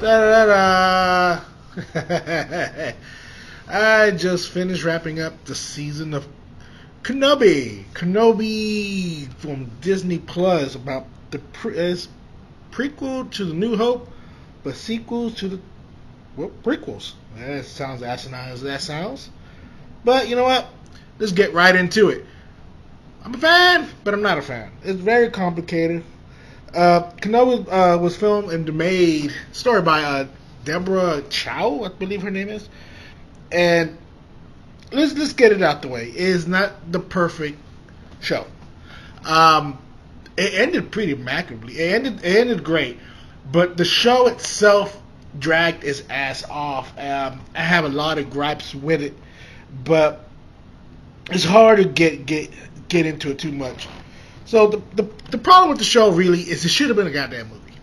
Da, da, da. I just finished wrapping up the season of Kenobi. Kenobi from Disney Plus about the prequel to the New Hope, but sequels to the prequels. That sounds asinine as that sounds. But you know what? Let's get right into it. I'm a fan, but I'm not a fan. It's very complicated. Kenobi was filmed and made, story by Deborah Chow, I believe her name is. And let's get it out the way. It is not the perfect show. It ended pretty immaculately. It ended great, but the show itself dragged its ass off. I have a lot of gripes with it, but it's hard to get into it too much. So the problem with the show really is it should have been a goddamn movie.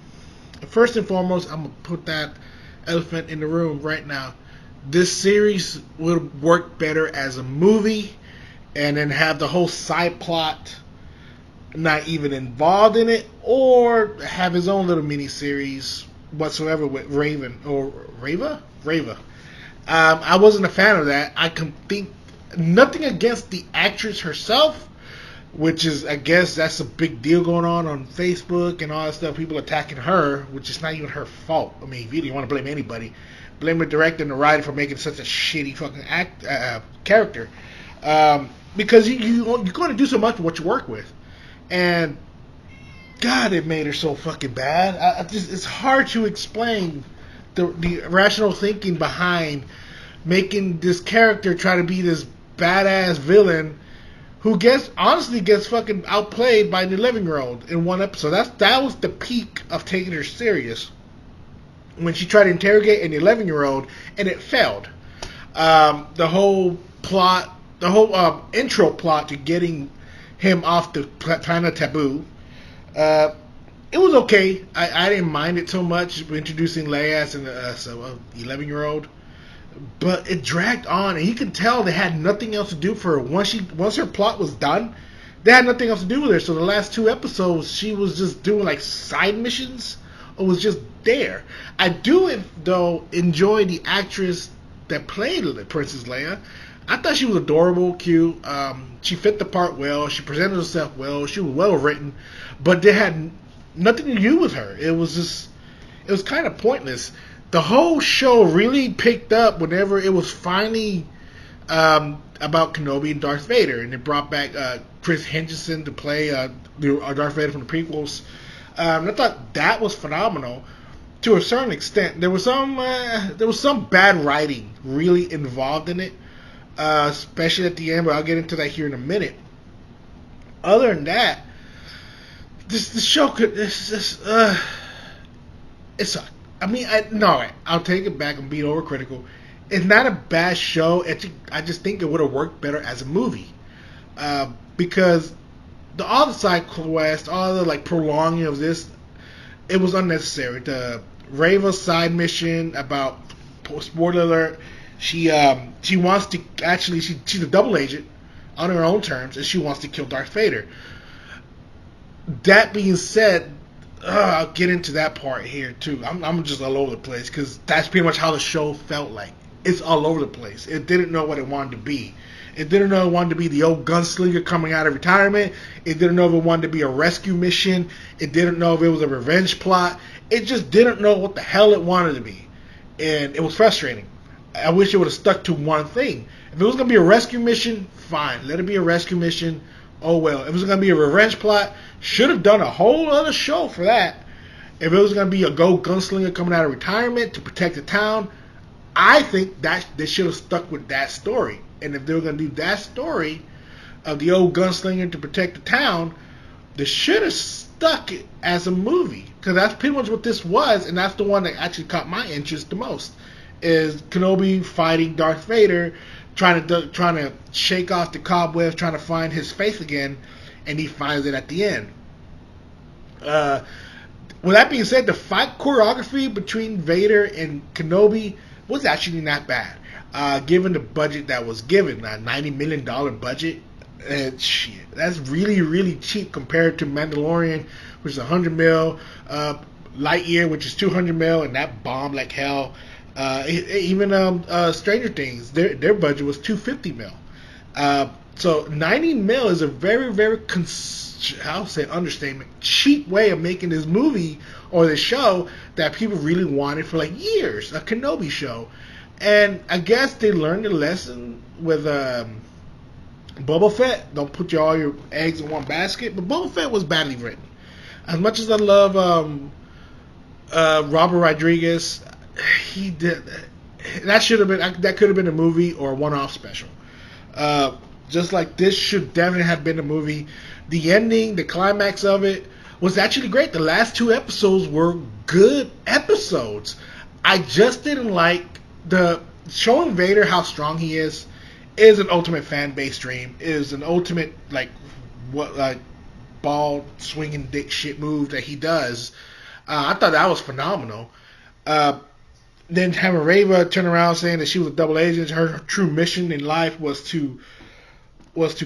First and foremost, I'm gonna put that elephant in the room right now. This series would work better as a movie, and then have the whole side plot not even involved in it, or have his own little mini series whatsoever with Reva. I wasn't a fan of that. I can think nothing against the actress herself, which is, I guess that's a big deal going on Facebook and all that stuff. People attacking her, which is not even her fault. I mean, if you don't want to blame anybody, blame the director and the writer for making such a shitty fucking character. Because you're going to do so much with what you work with. And, God, it made her so fucking bad. It's hard to explain the rational thinking behind making this character try to be this badass villain who honestly gets fucking outplayed by an 11-year-old in one episode. That was the peak of taking her serious, when she tried to interrogate an 11-year-old and it failed. The whole plot, the whole intro plot to getting him off the planet Taboo, it was okay. I didn't mind it so much, introducing Leia as an 11-year-old. But it dragged on, and you could tell they had nothing else to do for her. Once her plot was done, they had nothing else to do with her. So the last 2 episodes, she was just doing like side missions, or was just there. I do, though, enjoy the actress that played Princess Leia. I thought she was adorable, cute. She fit the part well. She presented herself well. She was well written, but they had nothing to do with her. It was kind of pointless. The whole show really picked up whenever it was finally about Kenobi and Darth Vader, and they brought back Chris Henderson to play Darth Vader from the prequels. I thought that was phenomenal to a certain extent. There was some bad writing really involved in it, especially at the end, but I'll get into that here in a minute. Other than that, this show it sucked. I mean, I'll take it back and be overcritical. It's not a bad show. I just think it would have worked better as a movie, because all the side quests, all the like prolonging of this, it was unnecessary. The Reva side mission about, spoiler alert, she wants to actually she's a double agent on her own terms, and she wants to kill Darth Vader. That being said, I'll get into that part here too. I'm just all over the place, because that's pretty much how the show felt like. It's all over the place. It didn't know what it wanted to be. It didn't know it wanted to be the old gunslinger coming out of retirement. It didn't know if it wanted to be a rescue mission. It didn't know if it was a revenge plot. It just didn't know what the hell it wanted to be. And it was frustrating. I wish it would have stuck to one thing. If it was going to be a rescue mission, fine. Let it be a rescue mission. Oh well. If it was going to be a revenge plot, should have done a whole other show for that. If it was going to be a gold gunslinger coming out of retirement to protect the town, I think that they should have stuck with that story. And if they were going to do that story of the old gunslinger to protect the town, they should have stuck it as a movie, because that's pretty much what this was, and that's the one that actually caught my interest the most. Is Kenobi fighting Darth Vader, trying to shake off the cobwebs, trying to find his faith again, and he finds it at the end. With that being said, the fight choreography between Vader and Kenobi was actually not bad, given the budget that was given, a $90 million budget. Shit, that's really, really cheap compared to Mandalorian, which is $100 million. Lightyear, which is 200 mil, and that bombed like hell. Even Stranger Things, their budget was 250 mil. So 90 mil is a very, very, I'll say understatement, cheap way of making this movie or this show that people really wanted for like years, a Kenobi show. And I guess they learned a lesson with Boba Fett. Don't put all your eggs in one basket. But Boba Fett was badly written. As much as I love Robert Rodriguez, he did that could have been a movie or a one-off special. Just like this should definitely have been a movie. The ending, the climax of it was actually great. The last 2 episodes were good episodes. I just didn't like the showing Vader how strong he is an ultimate fan base dream. Is an ultimate ball swinging dick shit move that he does. I thought that was phenomenal. Then having Reva turn around saying that she was a double agent, her true mission in life was to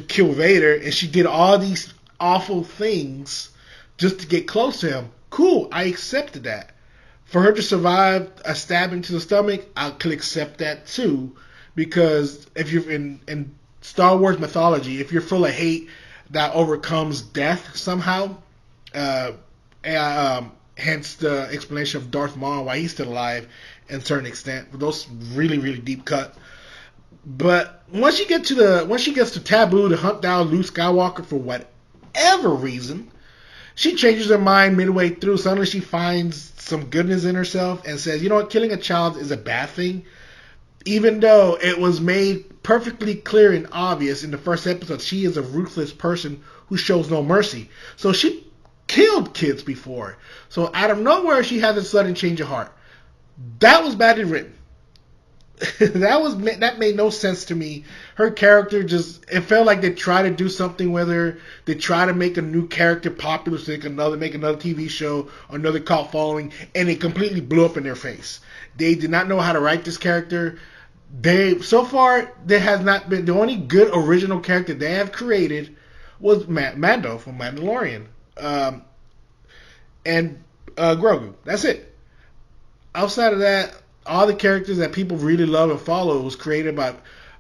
kill Vader, and she did all these awful things just to get close to him. Cool, I accepted that. For her to survive a stabbing to the stomach, I could accept that too, because if you're in Star Wars mythology, if you're full of hate that overcomes death somehow, hence the explanation of Darth Maul why he's still alive in a certain extent. Those really, really deep cut. But once she gets to Taboo to hunt down Luke Skywalker for whatever reason, she changes her mind midway through. Suddenly she finds some goodness in herself and says, you know what, killing a child is a bad thing. Even though it was made perfectly clear and obvious in the first episode, she is a ruthless person who shows no mercy. So she killed kids before. So out of nowhere, she has a sudden change of heart. That was badly written. That made no sense to me. Her character it felt like they tried to do something with her. They tried to make a new character popular, so they could make another TV show or another cult following, and it completely blew up in their face. They did not know how to write this character. So far, there has not been, the only good original character they have created was Mando from Mandalorian, and Grogu. That's it. Outside of that, all the characters that people really love and follow was created by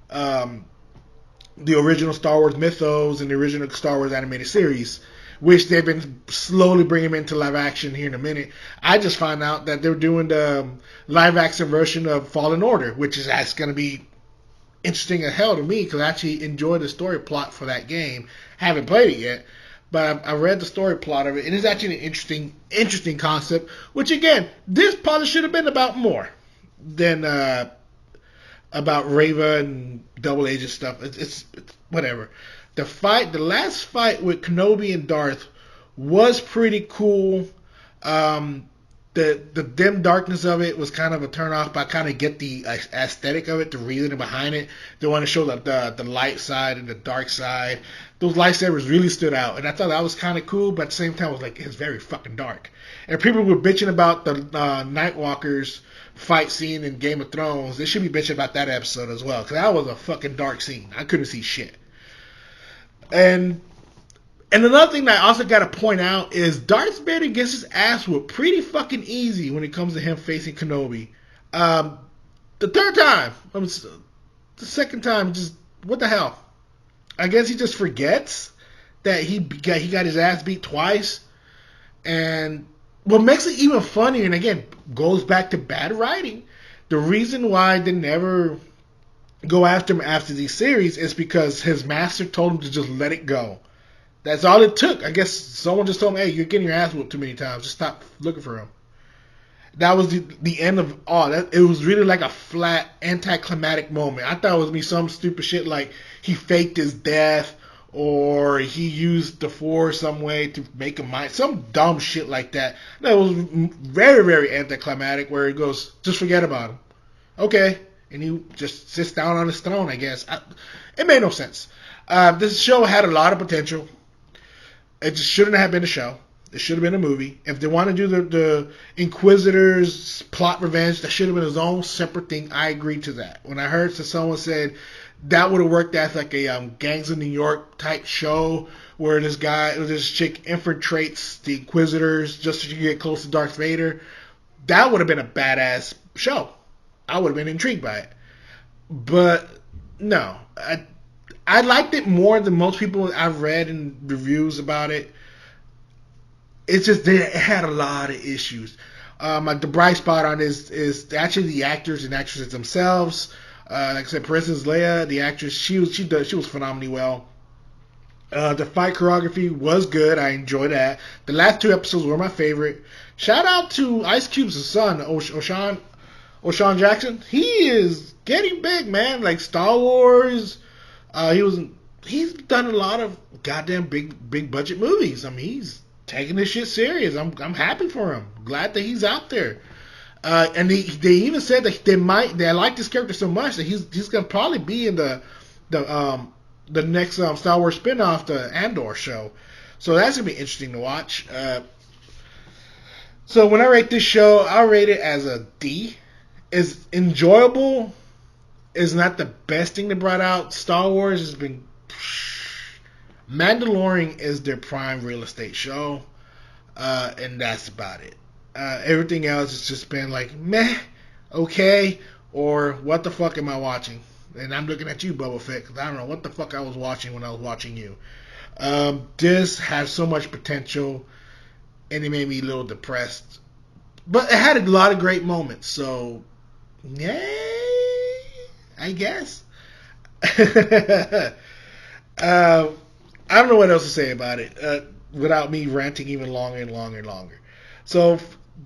the original Star Wars mythos and the original Star Wars animated series, which they've been slowly bringing into live action here in a minute. I just found out that they're doing the live action version of Fallen Order, which is going to be interesting as hell to me because I actually enjoyed the story plot for that game. Haven't played it yet, but I read the story plot of it, and it's actually an interesting concept, which again, this probably should have been about more than about Reva and double agent stuff. It's whatever. The last fight with Kenobi and Darth was pretty cool. The dim darkness of it was kind of a turn off, but I kind of get the aesthetic of it, the reasoning behind it. They want to show the light side and the dark side. Those lightsabers really stood out, and I thought that was kind of cool, but at the same time, it was like, it's very fucking dark. And people were bitching about the Nightwalkers fight scene in Game of Thrones. They should be bitching about that episode as well, because that was a fucking dark scene. I couldn't see shit. And another thing that I also got to point out is Darth Vader gets his ass whooped pretty fucking easy when it comes to him facing Kenobi. The third time, the second time, just what the hell? I guess he just forgets that he got his ass beat twice. And what makes it even funnier, and again, goes back to bad writing, the reason why they never go after him after these series is because his master told him to just let it go. That's all it took. I guess someone just told him, hey, you're getting your ass whooped too many times. Just stop looking for him. That was the end of all. It was really like a flat, anticlimactic moment. I thought it was going to be some stupid shit like he faked his death or he used the Force some way to make him mind. Some dumb shit like that. That was very, very anticlimactic where he goes, just forget about him. Okay. And he just sits down on his throne, I guess. It made no sense. This show had a lot of potential. It just shouldn't have been a show. It should have been a movie. If they want to do the Inquisitors plot revenge, that should have been his own separate thing. I agree to that. When I heard that someone said that would have worked as like a Gangs of New York type show where this chick infiltrates the Inquisitors just so she can get close to Darth Vader. That would have been a badass show. I would have been intrigued by it. But no, I liked it more than most people I've read in reviews about it. It's just that it had a lot of issues. Like the bright spot on is actually the actors and actresses themselves. Like I said, Princess Leia, the actress, she was phenomenally well. The fight choreography was good. I enjoyed that. The last 2 episodes were my favorite. Shout out to Ice Cube's son, O'Shawn Jackson. He is getting big, man. Like Star Wars. He's done a lot of goddamn big budget movies. I mean, he's taking this shit serious. I'm happy for him. Glad that he's out there. And they even said that they like this character so much that he's gonna probably be in the next Star Wars spinoff, the Andor show. So that's gonna be interesting to watch. So when I rate this show, I'll rate it as a D. It's enjoyable. It's not the best thing they brought out. Star Wars has been. Mandalorian is their prime real estate show, and that's about it. Everything else has just been like meh, okay, or what the fuck am I watching? And I'm looking at you, Boba Fett, because I don't know what the fuck I was watching when I was watching you. This has so much potential, and it made me a little depressed. But it had a lot of great moments, so yay, I guess. I don't know what else to say about it without me ranting even longer and longer and longer. So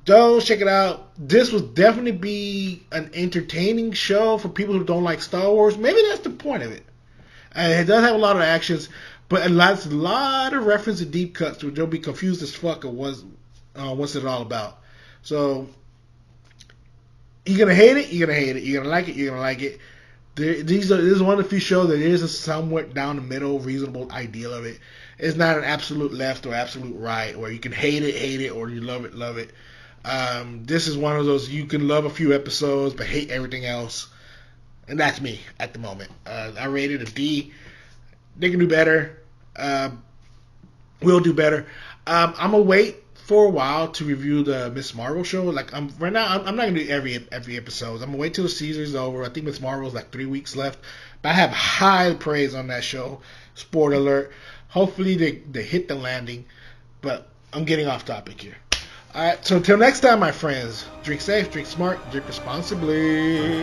don't check it out. This will definitely be an entertaining show for people who don't like Star Wars. Maybe that's the point of it. It does have a lot of actions, but a lot of reference to deep cuts, which they'll be confused as fuck of what's it all about. So you're gonna hate it. You're gonna hate it. You're gonna like it. You're gonna like it. This is one of the few shows that is a somewhat down the middle, reasonable ideal of it. It's not an absolute left or absolute right, where you can hate it, or you love it. This is one of those you can love a few episodes but hate everything else, and that's me at the moment. I rated a D. They can do better. We'll do better. I'm gonna wait for a while to review the Miss Marvel show. Like right now, I'm not gonna do every episode. I'm gonna wait till the season's over. I think Miss Marvel's like 3 weeks left, but I have high praise on that show. Spoiler alert. Hopefully they hit the landing, but I'm getting off topic here. All right, so until next time, my friends, drink safe, drink smart, drink responsibly.